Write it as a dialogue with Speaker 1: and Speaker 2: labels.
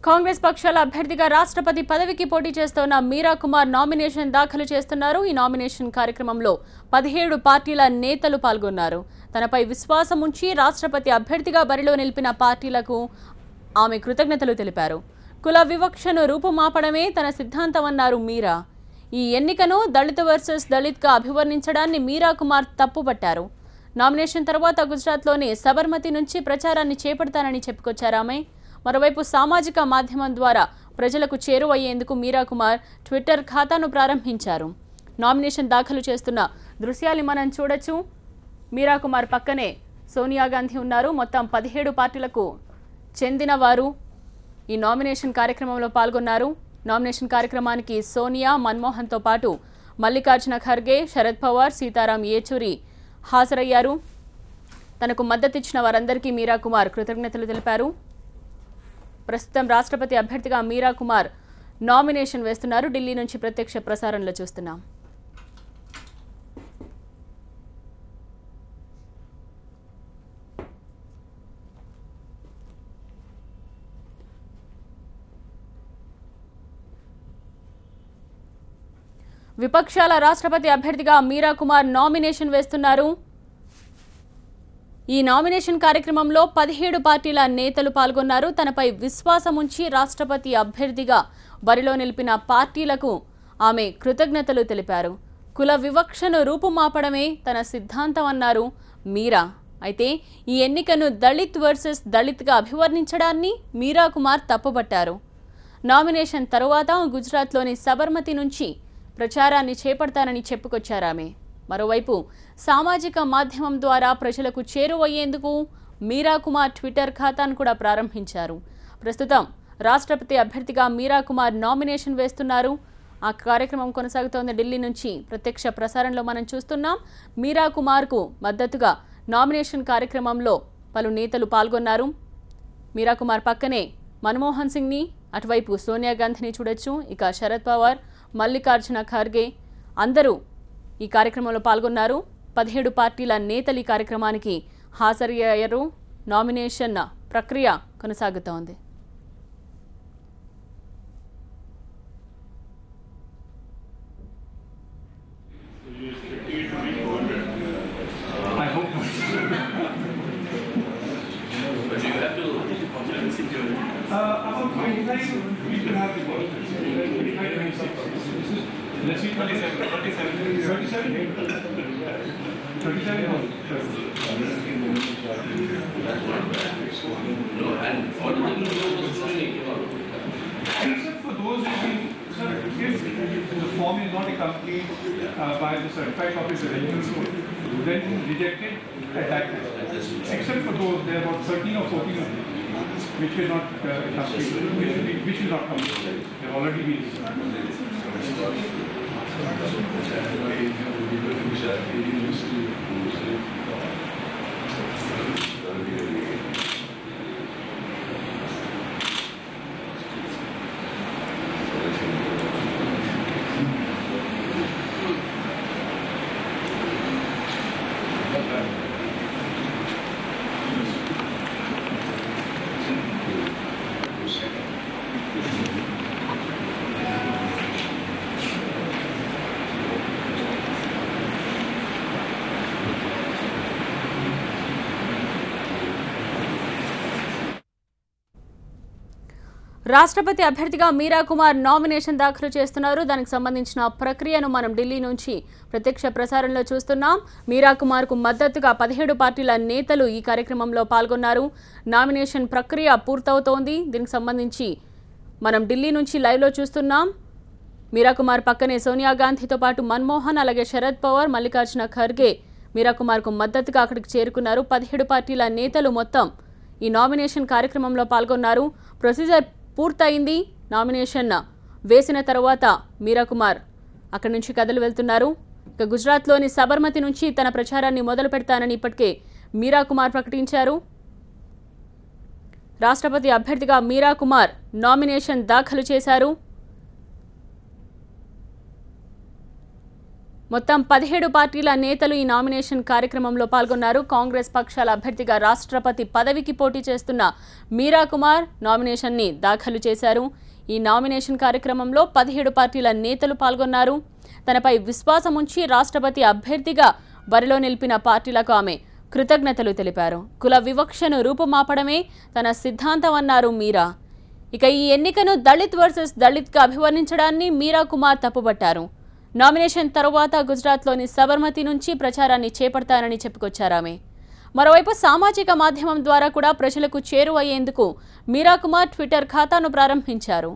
Speaker 1: కాంగ్రెస్ పక్షాల అభ్యర్థిగా రాష్ట్రపతి పదవికి పోటీ చేస్తున్న మీరా కుమార్ నామినేషన్ దాఖలు చేస్తున్నారు. ఈ నామినేషన్ కార్యక్రమంలో 17 పార్టీల నేతలు పాల్గొన్నారు. తనపై విశ్వాసం ఉంచి రాష్ట్రపతి అభ్యర్థిగా బరిలో నిలిపిన పార్టీలకు ఆమె కృతజ్ఞతలు తెలిపారు. కుల వివక్షను రూపుమాపడమే తన సిద్ధాంతమన్నారు మీరా. ఈ ఎన్నికను దళిత వర్సెస్ దళిత్గా అభివర్ణించడాన్ని మీరా కుమార్ తప్పుపట్టారు. నామినేషన్ తర్వాత గుజరాత్లోని సబర్మతి నుంచి ప్రచారాన్ని చేపడతానని చెప్పుకొచ్చారు ఆమె. మరోవైపు సామాజిక మాధ్యమం ద్వారా ప్రజలకు చేరువయ్యేందుకు మీరా కుమార్ ట్విట్టర్ ఖాతాను ప్రారంభించారు. నామినేషన్ దాఖలు చేస్తున్న దృశ్యాలు మనం చూడొచ్చు. మీరా కుమార్ పక్కనే సోనియా గాంధీ ఉన్నారు. మొత్తం 17 పార్టీలకు చెందిన వారు ఈ నామినేషన్ కార్యక్రమంలో పాల్గొన్నారు. నామినేషన్ కార్యక్రమానికి సోనియా, మన్మోహన్తో పాటు మల్లికార్జున ఖర్గే, శరద్ పవార్, సీతారాం యేచూరి హాజరయ్యారు. తనకు మద్దతిచ్చిన వారందరికీ మీరా కుమార్ కృతజ్ఞతలు తెలిపారు. ప్రస్తుతం రాష్ట్రపతి అభ్యర్థిగా మీరా కుమార్ నామినేషన్ వేస్తున్నారు. ఢిల్లీ నుంచి ప్రత్యక్ష ప్రసారంలో చూస్తున్నాం. విపక్షాల రాష్ట్రపతి అభ్యర్థిగా మీరా కుమార్ నామినేషన్ వేస్తున్నారు. ఈ నామినేషన్ కార్యక్రమంలో 17 పార్టీల నేతలు పాల్గొన్నారు. తనపై విశ్వాసం ఉంచి రాష్ట్రపతి అభ్యర్థిగా బరిలో నిలిపిన పార్టీలకు ఆమె కృతజ్ఞతలు తెలిపారు. కుల వివక్షను రూపుమాపడమే తన సిద్ధాంతం అన్నారు మీరా. అయితే ఈ ఎన్నికను దళిత్ వర్సెస్ దళిత్గా అభివర్ణించడాన్ని మీరా కుమార్ తప్పుపట్టారు. నామినేషన్ తరువాత గుజరాత్లోని సబర్మతి నుంచి ప్రచారాన్ని చేపడతానని చెప్పుకొచ్చారామె. మరోవైపు సామాజిక మాధ్యమం ద్వారా ప్రజలకు చేరువయ్యేందుకు మీరా కుమార్ ట్విట్టర్ ఖాతాను కూడా ప్రారంభించారు. ప్రస్తుతం రాష్ట్రపతి అభ్యర్థిగా మీరా కుమార్ నామినేషన్ వేస్తున్నారు. ఆ కార్యక్రమం కొనసాగుతోంది. ఢిల్లీ నుంచి ప్రత్యక్ష ప్రసారంలో మనం చూస్తున్నాం. మీరా కుమార్కు మద్దతుగా నామినేషన్ కార్యక్రమంలో పలు నేతలు పాల్గొన్నారు. మీరా కుమార్ పక్కనే మన్మోహన్ సింగ్ని, అటువైపు సోనియా గాంధీని చూడొచ్చు. ఇక శరద్ పవార్, మల్లికార్జున ఖర్గే అందరూ ఈ కార్యక్రమంలో పాల్గొన్నారు. 17 పార్టీల నేతలు ఈ కార్యక్రమానికి హాజరయ్యారు. నామినేషన్ ప్రక్రియ కొనసాగుతోంది.
Speaker 2: Let's see, 27. Except for those who think, sir, if the form is not accompanied by the certified copy of the registered vote, then reject it at that time. Except for those, there are about 13 or 14 of them, which will not accompany, which will not come. They have already been.
Speaker 1: రాష్ట్రపతి అభ్యర్థిగా మీరా Kumar nomination దాఖలు చేస్తున్నారు. దానికి సంబంధించిన ప్రక్రియను మనం ఢిల్లీ నుంచి ప్రత్యక్ష ప్రసారంలో చూస్తున్నాం. మీరా కుమార్కు మద్దతుగా 17 పార్టీల నేతలు ఈ కార్యక్రమంలో పాల్గొన్నారు. నామినేషన్ ప్రక్రియ పూర్తవుతోంది. దీనికి సంబంధించి మనం ఢిల్లీ నుంచి లైవ్లో చూస్తున్నాం. మీరా కుమార్ పక్కనే సోనియా గాంధీతో పాటు మన్మోహన్, అలాగే శరద్ పవార్, మల్లికార్జున ఖర్గే మీరా కుమార్కు మద్దతుగా అక్కడికి చేరుకున్నారు. 17 పార్టీల నేతలు మొత్తం ఈ నామినేషన్ కార్యక్రమంలో పాల్గొన్నారు. ప్రొసీజర్ పూర్తయింది. నామినేషన్ వేసిన తర్వాత మీరా కుమార్ అక్కడి నుంచి కదలు వెళ్తున్నారు. ఇక గుజరాత్లోని సబర్మతి నుంచి తన ప్రచారాన్ని మొదలు పెడతానని ఇప్పటికే మీరా కుమార్ ప్రకటించారు. రాష్ట్రపతి అభ్యర్థిగా మీరా కుమార్ నామినేషన్ దాఖలు చేశారు. మొత్తం 17 పార్టీల నేతలు ఈ నామినేషన్ కార్యక్రమంలో పాల్గొన్నారు. కాంగ్రెస్ పక్షాల అభ్యర్థిగా రాష్ట్రపతి పదవికి పోటీ చేస్తున్న మీరా కుమార్ నామినేషన్ ని దాఖలు చేశారు. ఈ నామినేషన్ కార్యక్రమంలో 17 పార్టీల నేతలు పాల్గొన్నారు. తనపై విశ్వాసం ఉంచి రాష్ట్రపతి అభ్యర్థిగా బరిలో నిలిపిన పార్టీలకు ఆమె కృతజ్ఞతలు తెలిపారు. కుల వివక్షను రూపుమాపడమే తన సిద్ధాంతం అన్నారు మీరా. ఇక ఈ ఎన్నికను దళిత్ వర్సెస్ దళిత్గా అభివర్ణించడాన్ని మీరా కుమార్ తప్పుపట్టారు. నామినేషన్ తరువాత గుజరాత్లోని సబర్మతి నుంచి ప్రచారాన్ని చేపడతానని చెప్పుకొచ్చారామె. మరోవైపు సామాజిక మాధ్యమం ద్వారా కూడా ప్రజలకు చేరువయ్యేందుకు మీరా కుమార్ ట్విట్టర్ ఖాతాను ప్రారంభించారు.